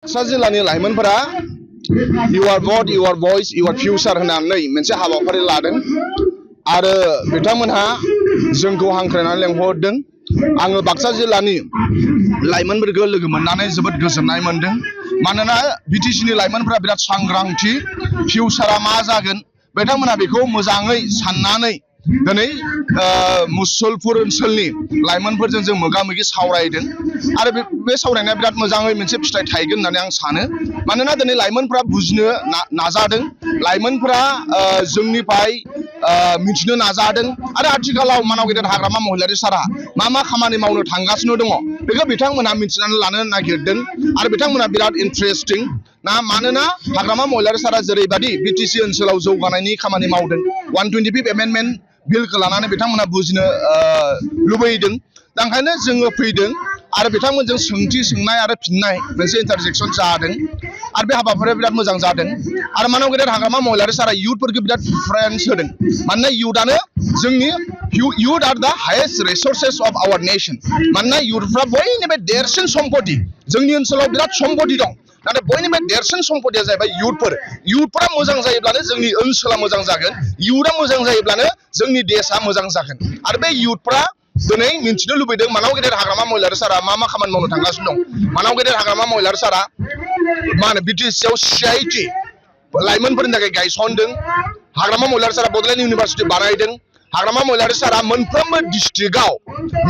बाक्सा जिल्लानि लाइमोनफोरा your vote your भइस युवर फिउचार होननानै मोनसे हाबाफारि लादों आरो बिथांमोनहा जोंखौ हांख्रायनानै लेंहरदों। आङो बाक्सा जिल्लानि लाइमोनफोरखौ लोगो मोननानै जोबोद गोजोननाय मोनदों। मानोना बिटिसिनि लाइमोनफोरा बिराद सांग्रांथि, फिउचारा मा जागोन बिथांमोनहा बेखौ मोजाङै साननानै दिनै मुसलपुर ओनसोलनि लाइमोनफोरजों जों मोगा-मोगि सावरायदों आरो बे सावरायनाया बिराद मोजाङै मोनसे फिथाइ थायगोन होननानै आं सानो। मानोना दिनै लाइमोनफोरा बुजिनो नाजादों, लाइमोनफोरा जोंनिफ्राय मिथिनो नाजादों आरो आथिखालाव मानाव गेदेर हाग्रामा महिलारि सारा मा खामानि मावनो थांगासिनो दङ बेखौ बिथांमोनहा मिथिनानै लानो नागिरदों आरो बिथांमोनहा बिराद इन्टारेस्टिं ना। मानोना हाग्रामा महिलारि सारा जेरैबायदि बिटिसि ओनसोलाव जौगानायनि खामानि मावदों, 125 एमेन्डमेन्ट बिलखौ लानानै बिथांमोनहा बुजिनो लुबैदों। दा ओंखायनो जोङो फैदों आरो बिथांमोनजों सोंथि सोंनाय आरो फिननाय मोनसे इन्टारजेक्सन जादों आरो बे हाबाफारिया बिराद मोजां जादों। आरो मानाव गेदेर हाग्रामा महिलारि सारा इयुथफोरखौ बिराद प्रिफारेन्स होदों। मानोना इयुथआनो जोंनि youth are the highest resources of our nation. मानोना इयुथफ्रा बयनिफ्राय देरसिन सम्पति, जोंनि ओनसोलाव बिराद सम्पति दं, नाथाय बयनिफ्राय देरसिन सम्पतिया जाहैबाय इयुथफोर। इयुथफोरा मोजां जायोब्लानो जोंनि ओनसोला मोजां जागोन, इयुथआ मोजां जायोब्लानो जोंनि देशा मोजां जागोन। आरो बे इयुथफ्रा दिनै मिथिनो लुबैदों मानाव गेदेर हाग्रामा महिलारि सारा मा खामानि मावनो थांगासिनो दं। मानाव गेदेर हाग्रामा महिलारि सारा मा होनो बिटिसिआव CIT लाइमोनफोरनि थाखाय गायसनदों। हाग्रामा महिलारि सारा बड'लेण्ड इउनिभारसिटि बानायदों। हाग्रामा महिलारि सारा मोनफ्रोमबो डिस्ट्रिक्टआव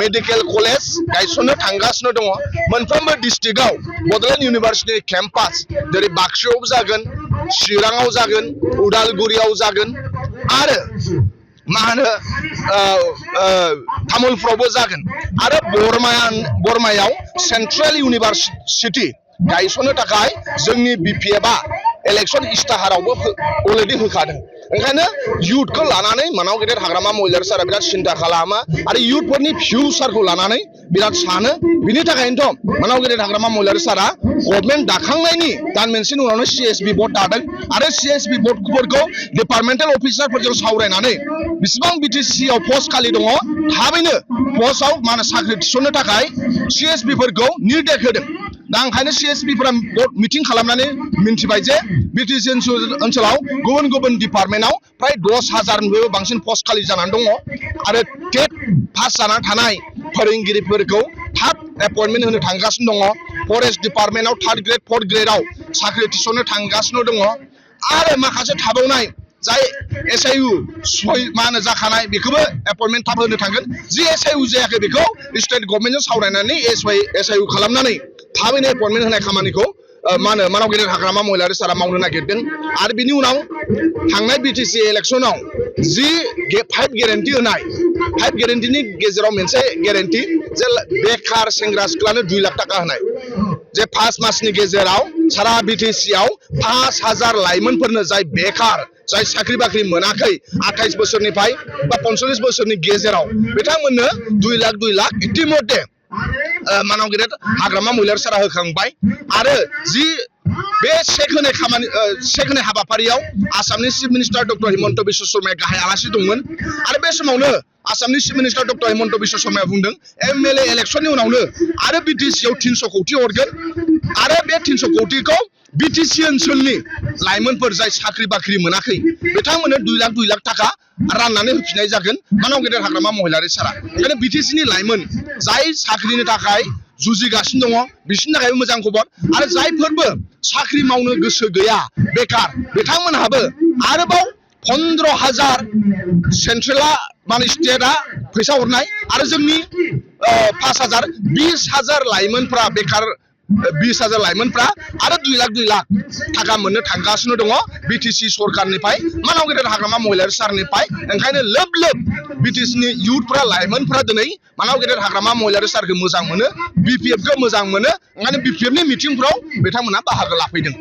मेडिकेल कलेज गायसननो थांगासिनो दङ। मोनफ्रोमबो डिस्ट्रिक्टआव बड'लेण्ड इउनिभारसिटि केम्पास जेरै बाक्सायाव जागोन, चिराङाव जागोन, उदालगुरियाव जागोन आरो मा होनो तामुलपुरावबो जागोन आरो बरमायाव सेन्ट्रेल इउनिभारसिटि गायसननो थाखाय जोंनि BPFआ इलेक्सन इस्ताहारावबो अलरेडि होखादों। ओंखायनो इयुथखौ लानानै मानाव गेदेर हाग्रामा महिलारि सारा बिराद सिन्था खालामो आरो इयुथफोरनि फिउचारखौ लानानै बिराद सानो। बिनि थाखायनोथ' मानाव गेदेर हाग्रामा महिलारि सारा गभर्नमेन्ट दाखांनायनि दान मोनसेनि उनावनो CSB बर्ड दादों आरो CSB बर्डफोरखौ डिपार्टमेन्टेल अफिसारफोरजों सावरायनानै बिसिबां बिटिसिआव पस्ट खालि दङ थाबैनो पस्टआव मा होनो साख्रि थिसननो थाखाय CSBफोरखौ निर्देश होदों। दा ओंखायनो CSBफोरा मिटिं खालामनानै मिन्थिबाय जे बिटिसि ओनसोलाव गुबुन गुबुन डिपार्टमेन्टआव फ्राय 10,000निबो बांसिन पस्ट खालि जानानै दङ आरो टेट पास जानानै थानाय फोरोंगिरिफोरखौ थाब एपइन्टमेन्ट होनो थांगासिनो दङ। फरेस्ट डिपार्टमेन्टआव 3rd ग्रेड 4th ग्रेडआव साख्रि थिसननो थांगासिनो दङ आरो माखासे थाबावनाय जाय SIU मा होनो जाखानाय बेखौबो एपइन्टमेन्ट थाब होनो थांगोन। जि SIU जायाखै बेखौ स्टेट गभर्नमेन्टजों सावरायनानै SIU खालामनानै थाबैनो एपइन्टमेन्ट होनाय खामानिखौ मा होनो मानाव गेदेर हाग्रामा महिलारि सारा मावनो नागिरदों। आरो बिनि उनाव थांनाय बिटिसि इलेक्सनाव जि 5 गेरेन्टि होनाय, 5 गेरेन्टिनि गेजेराव मोनसे गेरेन्टि जे बेखार सेंग्रा सिख्लानो 2 लाख थाखा होनाय, जे 5 मासनि गेजेराव सारा बिटिसिआव 5,000 लाइमोनफोरनो जाय बेकार, जाय साख्रि बाख्रि मोनाखै 28 बोसोरनिफ्राय बा 45 बोसोरनि गेजेराव बिथांमोननो 2 लाख इतिमध्ये मानाव गेदेर हाग्रामा महिलारि सारा होखांबाय। आरो जि बे चेक होनाय हाबाफारियाव आसामनि chief minister doctor Himanta Biswa शर्माया गाहाय आलासि दंमोन आरो बे समावनो आसामनि chief minister doctor Himanta Biswa शर्माया बुंदों MLA इलेक्सननि उनावनो आरो बिटिसिआव 300 कौटि हरगोन आरो बे 300 कौटिखौ बिटिसि ओनसोलनि लाइमोनफोर जाय साख्रि बाख्रि मोनाखै बिथांमोननो 2 लाख थाखा राननानै होफिननाय जागोन मानाव गेदेर हाग्रामा महिलारि सारा। ओंखायनो बिटिसिनि लाइमोन जाय साख्रिनि थाखाय जुजिगासिनो दङ बिसोरनि थाखायबो मोजां खबर आरो जायफोरबो साख्रि मावनो गोसो गैया बेकार बिथांमोनहाबो आरोबाव 15,000 सेन्ट्रेला माने स्टेटआ फैसा हरनाय आरो जोंनि 5,000 20,000 लाइमोनफ्रा बेकार 20,000 लाइमोनफ्रा आरो 2 लाख थाखा मोननो थांगासिनो दङ बिटिसि सरकारनिफ्राय मानाव गेदेर हाग्रामा महिलारि सारनिफ्राय। ओंखायनो लोब बिटिसिनि इयुथफ्रा लाइमोनफ्रा दिनै मानाव गेदेर हाग्रामा महिलारि सारखौ मोजां मोनो, BPFखौ मोजां मोनो। ओंखायनो BPFनि मिटिंफ्राव बिथांमोना बाहागो लाफैदों।